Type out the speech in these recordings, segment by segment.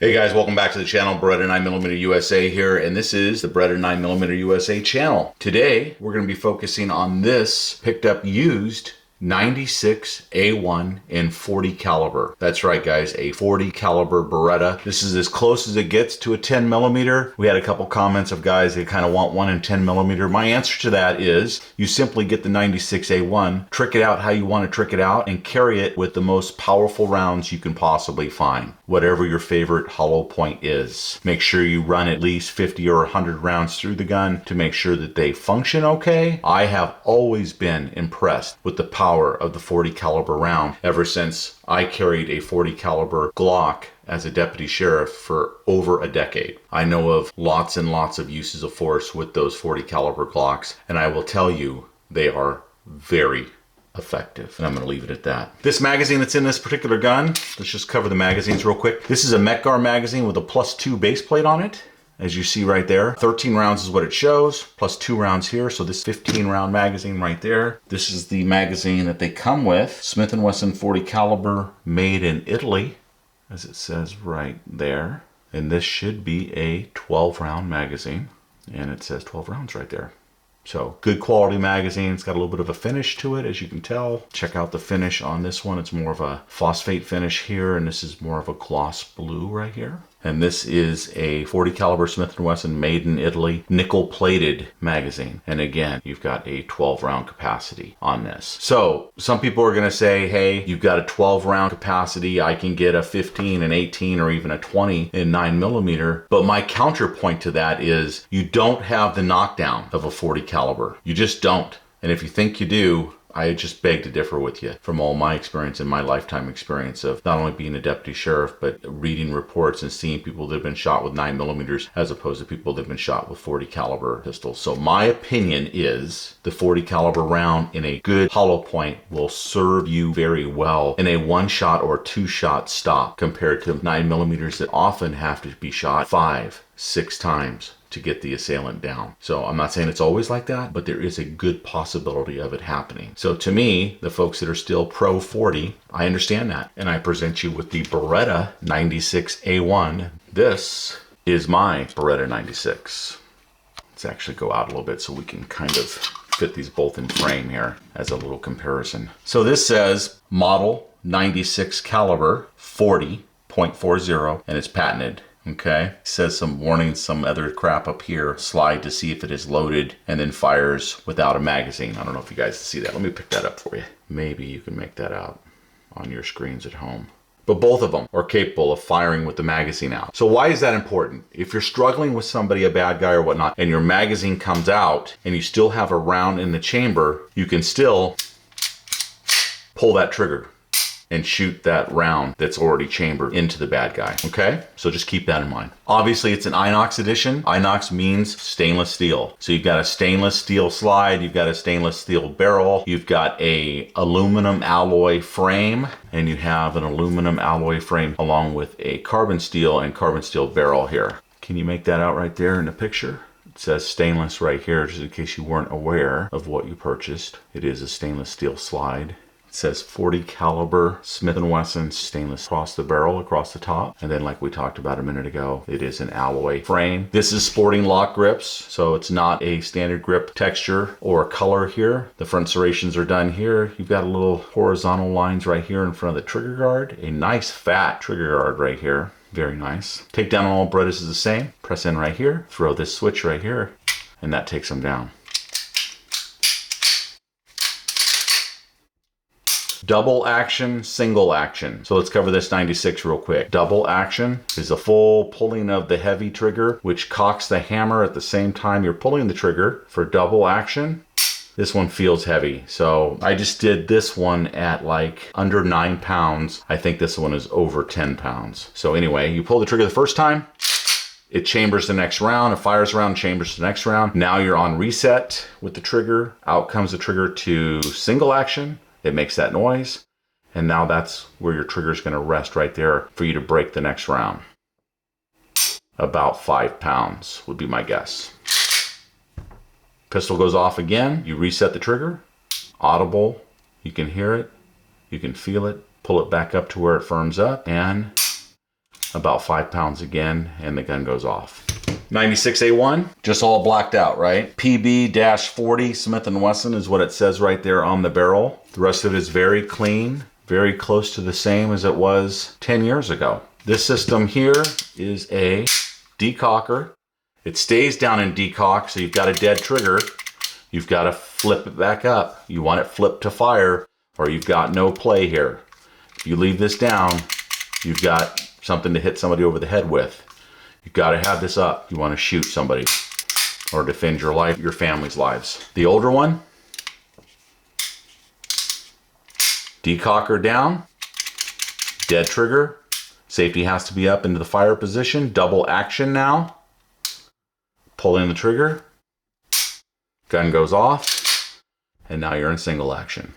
Hey guys, welcome back to the channel. Beretta 9mm USA here, and this is the Beretta 9mm USA channel. Today, we're going to be focusing on this picked up used 96 A1 in 40 caliber. That's right guys, a 40 caliber Beretta. This is as close as it gets to a 10mm. We had a couple comments of guys that kind of want one in 10mm. My answer to that is you simply get the 96 A1, trick it out how you want to trick it out, and carry it with the most powerful rounds you can possibly find. Whatever your favorite hollow point is. Make sure you run at least 50 or 100 rounds through the gun to make sure that they function okay. I have always been impressed with the power of the 40 caliber round ever since I carried a 40 caliber Glock as a deputy sheriff for over a decade. I know of lots and lots of uses of force with those 40 caliber Glocks, and I will tell you they are very effective. And I'm going to leave it at that. This magazine that's in this particular gun, let's just cover the magazines real quick. This is a Metgar magazine with a +2 base plate on it. As you see right there, 13 rounds is what it shows, plus 2 rounds here. So this 15 round magazine right there. This is the magazine that they come with. Smith & Wesson 40 caliber, made in Italy, as it says right there. And this should be a 12 round magazine. And it says 12 rounds right there. So good quality magazine. It's got a little bit of a finish to it, as you can tell. Check out the finish on this one. It's more of a phosphate finish here, and this is more of a gloss blue right here. And this is a 40 caliber Smith & Wesson made in Italy nickel plated magazine. And again, you've got a 12 round capacity on this. So some people are going to say, hey, you've got a 12 round capacity. I can get a 15, an 18, or even a 20 in 9mm. But my counterpoint to that is you don't have the knockdown of a 40 caliber. You just don't. And if you think you do, I just beg to differ with you from all my experience and my lifetime experience of not only being a deputy sheriff, but reading reports and seeing people that have been shot with 9mm as opposed to people that have been shot with 40 caliber pistols. So my opinion is the 40 caliber round in a good hollow point will serve you very well in a 1-shot or 2-shot stop compared to 9mm that often have to be shot 5, 6 times to get the assailant down. So I'm not saying it's always like that, but there is a good possibility of it happening. So to me, the folks that are still pro 40, I understand that. And I present you with the Beretta 96 A1. This is my Beretta 96. Let's actually go out a little bit so we can kind of fit these both in frame here as a little comparison. So this says model 96 caliber 40.40 and it's patented. Okay, it says some warnings, some other crap up here. Slide to see if it is loaded and then fires without a magazine. I don't know if you guys see that. Let me pick that up for you. Maybe you can make that out on your screens at home. But both of them are capable of firing with the magazine out. So why is that important? If you're struggling with somebody, a bad guy or whatnot, and your magazine comes out and you still have a round in the chamber, you can still pull that trigger and shoot that round that's already chambered into the bad guy, okay? So just keep that in mind. Obviously, it's an Inox edition. Inox means stainless steel. So you've got a stainless steel slide, you've got a stainless steel barrel, you've got a aluminum alloy frame, and you have an aluminum alloy frame along with a carbon steel and carbon steel barrel here. Can you make that out right there in the picture? It says stainless right here, just in case you weren't aware of what you purchased. It is a stainless steel slide. It says 40 caliber Smith & Wesson stainless across the barrel, across the top. And then like we talked about a minute ago, it is an alloy frame. This is sporting LOK grips, so it's not a standard grip texture or color here. The front serrations are done here. You've got a little horizontal lines right here in front of the trigger guard. A nice fat trigger guard right here. Very nice. Takedown on all Berettas is the same. Press in right here, throw this switch right here, and that takes them down. Double action, single action. So let's cover this 96 real quick. Double action is a full pulling of the heavy trigger, which cocks the hammer at the same time you're pulling the trigger. For double action, this one feels heavy. So I just did this one at like under 9 pounds. I think this one is over 10 pounds. So anyway, you pull the trigger the first time, it chambers the next round, it fires around, chambers the next round. Now you're on reset with the trigger. Out comes the trigger to single action. It makes that noise, and now that's where your trigger is going to rest right there for you to break the next round. About 5 pounds would be my guess. Pistol goes off again, you reset the trigger, audible, you can hear it, you can feel it, pull it back up to where it firms up, and about 5 pounds again, and the gun goes off. 96A1, just all blacked out, right? PB-40 Smith & Wesson is what it says right there on the barrel. The rest of it is very clean, very close to the same as it was 10 years ago. This system here is a decocker. It stays down in decock, so you've got a dead trigger. You've got to flip it back up. You want it flipped to fire, or you've got no play here. If you leave this down, you've got something to hit somebody over the head with. You've got to have this up. You want to shoot somebody or defend your life, your family's lives. The older one, decocker down, dead trigger. Safety has to be up into the fire position. Double action now. Pull in the trigger. Gun goes off. And now you're in single action.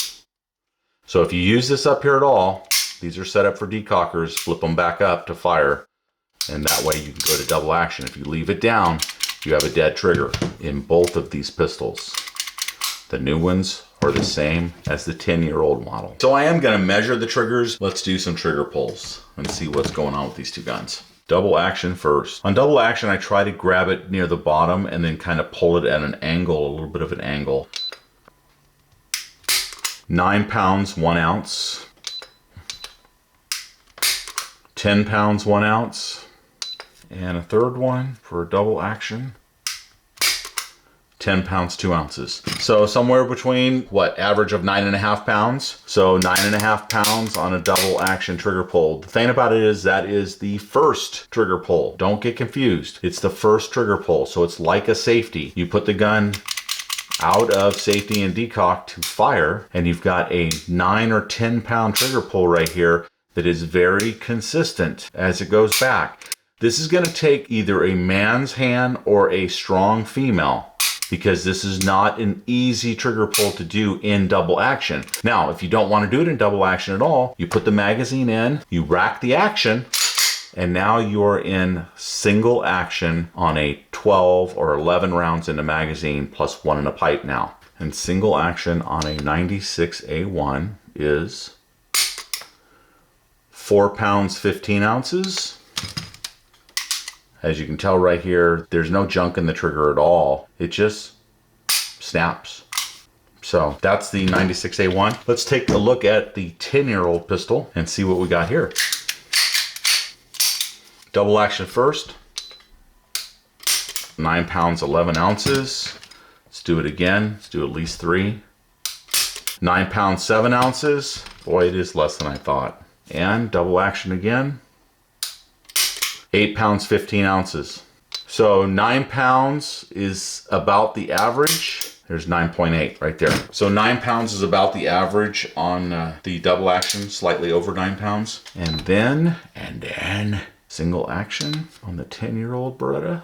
So if you use this up here at all, these are set up for decockers. Flip them back up to fire. And that way you can go to double action. If you leave it down, you have a dead trigger in both of these pistols. The new ones are the same as the 10-year-old model. So I am gonna measure the triggers. Let's do some trigger pulls and see what's going on with these two guns. Double action first. On double action, I try to grab it near the bottom and then kind of pull it at an angle, a little bit of an angle. 9 pounds, 1 ounce. 10 pounds, 1 ounce. And a third one for a double action. 10 pounds, 2 ounces. So somewhere between, what, average of 9.5 pounds. So 9.5 pounds on a double action trigger pull. The thing about it is that is the first trigger pull. Don't get confused. It's the first trigger pull. So it's like a safety. You put the gun out of safety and decock to fire, and you've got a 9 or 10 pound trigger pull right here that is very consistent as it goes back. This is going to take either a man's hand or a strong female, because this is not an easy trigger pull to do in double action. Now, if you don't want to do it in double action at all, you put the magazine in, you rack the action, and now you're in single action on a 12 or 11 rounds in the magazine plus 1 in a pipe now. And single action on a 96A1 is 4 pounds, 15 ounces. As you can tell right here, there's no junk in the trigger at all. It just snaps. So that's the 96A1. Let's take a look at the 10-year-old pistol and see what we got here. Double action first. 9 pounds, 11 ounces. Let's do it again. Let's do at least 3. 9 pounds, 7 ounces. Boy, it is less than I thought. And double action again. 8 pounds, 15 ounces. So 9 pounds is about the average. There's 9.8 right there. So 9 pounds is about the average on the double action, slightly over 9 pounds. And then single action on the 10-year-old Beretta.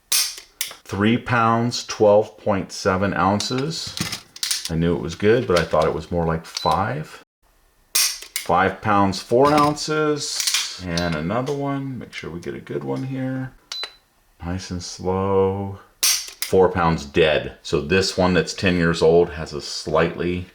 3 pounds, 12.7 ounces. I knew it was good, but I thought it was more like 5. 5 pounds, 4 ounces. And another one, make sure we get a good one here. Nice and slow. 4 pounds dead. So this one that's 10 years old has a slightly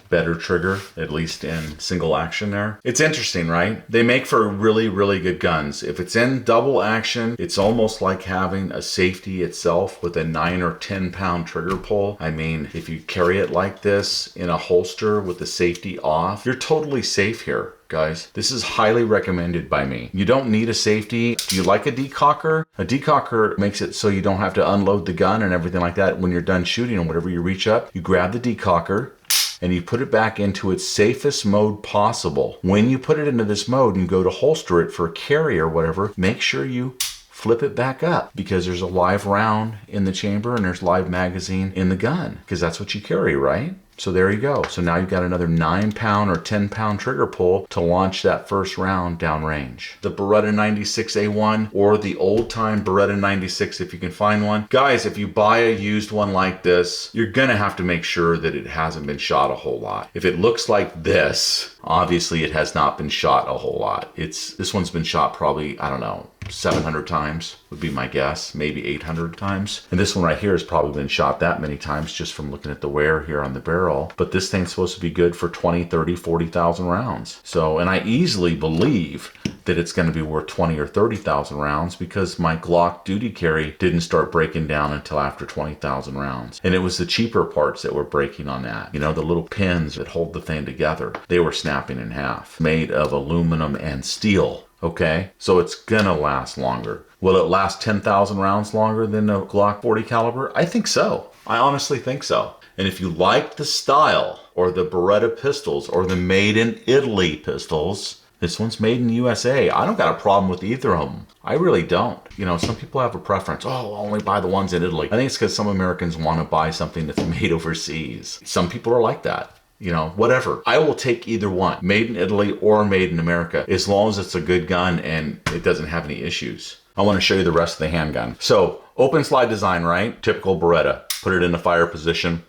better trigger, at least in single action there. It's interesting, right? They make for really, really good guns. If it's in double action, it's almost like having a safety itself with a 9 or 10 pound trigger pull. I mean, if you carry it like this in a holster with the safety off, you're totally safe here. Guys, this is highly recommended by me. You don't need a safety. Do you like a decocker? A decocker makes it so you don't have to unload the gun and everything like that. When you're done shooting and whatever you reach up, you grab the decocker and you put it back into its safest mode possible. When you put it into this mode and you go to holster it for a carry or whatever, make sure you flip it back up, because there's a live round in the chamber and there's live magazine in the gun, because that's what you carry, right? So there you go. So now you've got another 9 pound or 10 pound trigger pull to launch that first round downrange. The Beretta 96A1 or the old time Beretta 96 if you can find one. Guys, if you buy a used one like this, you're gonna have to make sure that it hasn't been shot a whole lot. If it looks like this, obviously it has not been shot a whole lot. This one's been shot probably, I don't know, 700 times would be my guess, maybe 800 times. And this one right here has probably been shot that many times just from looking at the wear here on the barrel. But this thing's supposed to be good for 20, 30, 40,000 rounds. So, and I easily believe that it's going to be worth 20 or 30,000 rounds because my Glock duty carry didn't start breaking down until after 20,000 rounds. And it was the cheaper parts that were breaking on that. You know, the little pins that hold the thing together. They were snapping in half, made of aluminum and steel. Okay, so it's gonna last longer. Will it last 10,000 rounds longer than a Glock 40 caliber? I think so. I honestly think so. And if you like the style or the Beretta pistols or the made in Italy pistols, this one's made in the USA. I don't got a problem with either of them. I really don't. You know, some people have a preference. Oh, I'll only buy the ones in Italy. I think it's because some Americans want to buy something that's made overseas. Some people are like that. You know, whatever. I will take either one, made in Italy or made in America, as long as it's a good gun and it doesn't have any issues. I want to show you the rest of the handgun. So, open slide design, right? Typical Beretta. Put it in the fire position.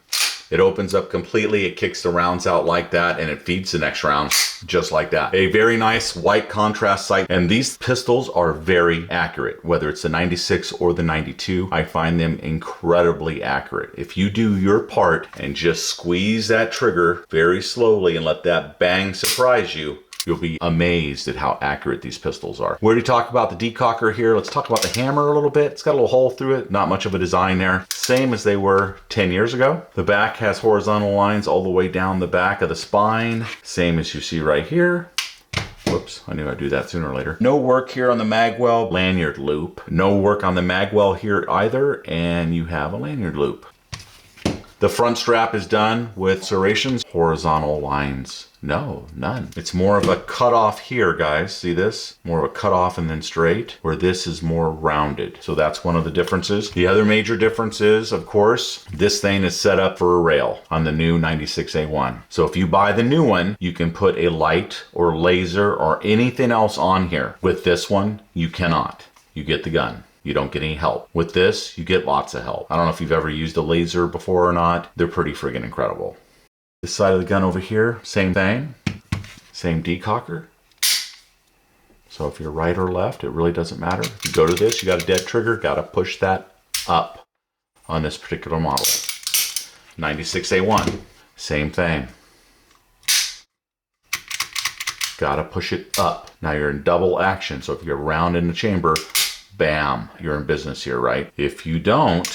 It opens up completely, it kicks the rounds out like that, and it feeds the next round just like that. A very nice white contrast sight, and these pistols are very accurate. Whether it's the 96 or the 92, I find them incredibly accurate. If you do your part and just squeeze that trigger very slowly and let that bang surprise you, you'll be amazed at how accurate these pistols are. We already talked about the decocker here. Let's talk about the hammer a little bit. It's got a little hole through it. Not much of a design there. Same as they were 10 years ago. The back has horizontal lines all the way down the back of the spine. Same as you see right here. Whoops, I knew I'd do that sooner or later. No work here on the magwell lanyard loop. No work on the magwell here either, and you have a lanyard loop. The front strap is done with serrations. Horizontal lines, no, none. It's more of a cutoff here, guys. See this? More of a cutoff and then straight, where this is more rounded. So that's one of the differences. The other major difference is, of course, this thing is set up for a rail on the new 96A1. So if you buy the new one, you can put a light or laser or anything else on here. With this one, you cannot. You get the gun. You don't get any help. With this, you get lots of help. I don't know if you've ever used a laser before or not. They're pretty friggin' incredible. This side of the gun over here, same thing. Same decocker. So if you're right or left, it really doesn't matter. If you go to this, you got a dead trigger, gotta push that up on this particular model. 96A1, same thing. Gotta push it up. Now you're in double action, so if you're round in the chamber, bam, you're in business here, right? If you don't,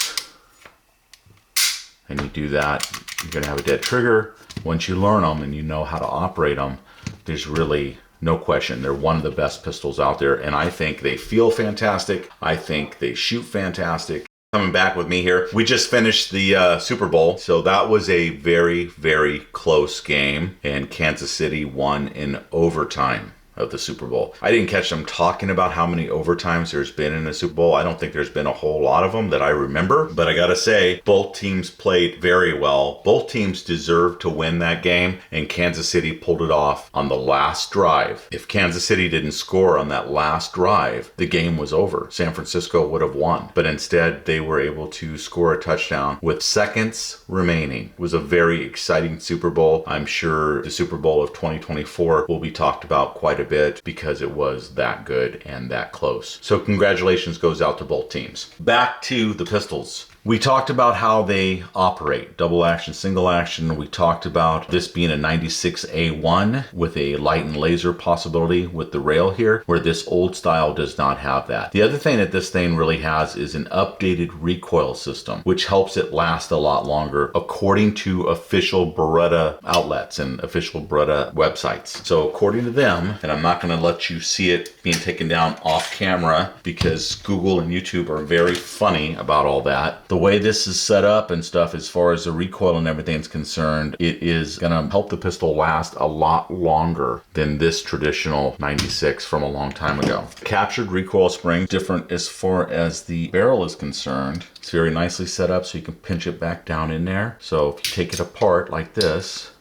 and you do that, you're gonna have a dead trigger. Once you learn them and you know how to operate them, there's really no question. They're one of the best pistols out there, and I think they feel fantastic. I think they shoot fantastic. Coming back with me here, we just finished the Super Bowl, so that was a very, very close game, and Kansas City won in overtime of the Super Bowl. I didn't catch them talking about how many overtimes there's been in the Super Bowl. I don't think there's been a whole lot of them that I remember, but I gotta say, both teams played very well. Both teams deserved to win that game, and Kansas City pulled it off on the last drive. If Kansas City didn't score on that last drive, the game was over. San Francisco would have won, but instead they were able to score a touchdown with seconds remaining. It was a very exciting Super Bowl. I'm sure the Super Bowl of 2024 will be talked about quite a bit because it was that good and that close. So congratulations goes out to both teams. Back to the pistols. We talked about how they operate, double action, single action. We talked about this being a 96A1 with a light and laser possibility with the rail here, where this old style does not have that. The other thing that this thing really has is an updated recoil system, which helps it last a lot longer according to official Beretta outlets and official Beretta websites. So according to them, and I'm not going to let you see it being taken down off camera because Google and YouTube are very funny about all that. The way this is set up and stuff, as far as the recoil and everything is concerned, it is gonna help the pistol last a lot longer than this traditional 96 from a long time ago. Captured recoil spring, different as far as the barrel is concerned. It's very nicely set up so you can pinch it back down in there. So if you take it apart like this,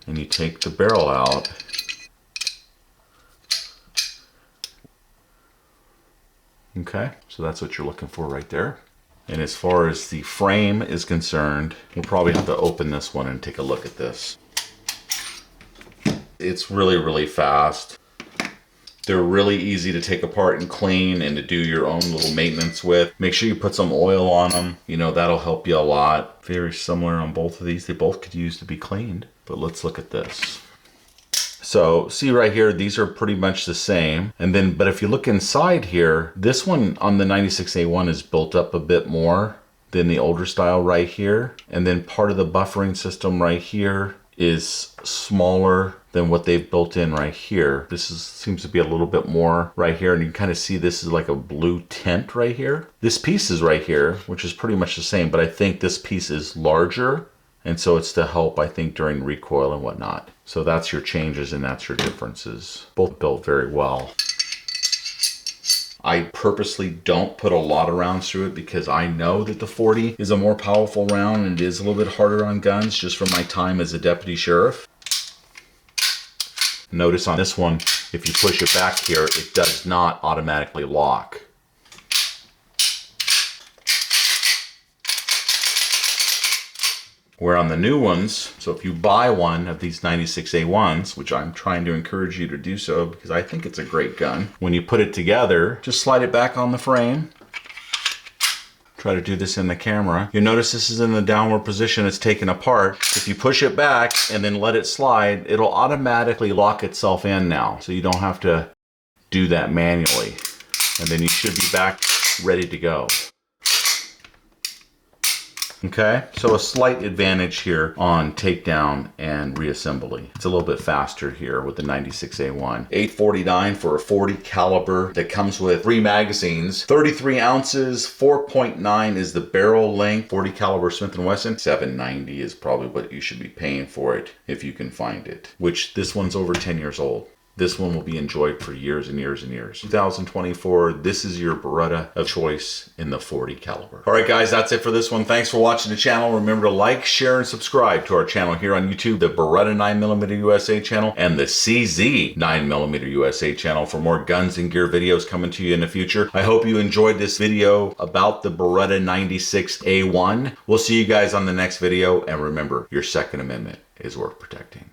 and you take the barrel out, okay, so that's what you're looking for right there. And as far as the frame is concerned, we'll probably have to open this one and take a look at this. It's really, really fast. They're really easy to take apart and clean and to do your own little maintenance with. Make sure you put some oil on them. You know, that'll help you a lot. Very similar on both of these. They both could use to be cleaned. But let's look at this. So see right here, these are pretty much the same. And then, but if you look inside here, this one on the 96A1 is built up a bit more than the older style right here. And then part of the buffering system right here is smaller than what they've built in right here. Seems to be a little bit more right here, and you can kind of see this is like a blue tint right here. This piece is right here, which is pretty much the same, but I think this piece is larger, and so it's to help, I think, during recoil and whatnot. So that's your changes and that's your differences. Both built very well. I purposely don't put a lot of rounds through it because I know that the 40 is a more powerful round and it is a little bit harder on guns just from my time as a deputy sheriff. Notice on this one, if you push it back here, it does not automatically lock. Where on the new ones, so if you buy one of these 96A1s, which I'm trying to encourage you to do so because I think it's a great gun, when you put it together, just slide it back on the frame. Try to do this in the camera. You'll notice this is in the downward position, it's taken apart. If you push it back and then let it slide, it'll automatically lock itself in now. So you don't have to do that manually. And then you should be back ready to go. Okay, so a slight advantage here on takedown and reassembly. It's a little bit faster here with the 96A1. $849 for a 40 caliber that comes with 3 magazines, 33 ounces, 4.9 is the barrel length, 40 caliber Smith & Wesson. $790 is probably what you should be paying for it if you can find it, which this one's over 10 years old. This one will be enjoyed for years and years and years. 2024, this is your Beretta of choice in the 40 caliber. All right, guys, that's it for this one. Thanks for watching the channel. Remember to like, share, and subscribe to our channel here on YouTube, the Beretta 9mm USA channel and the CZ 9mm USA channel for more guns and gear videos coming to you in the future. I hope you enjoyed this video about the Beretta 96A1. We'll see you guys on the next video. And remember, your Second Amendment is worth protecting.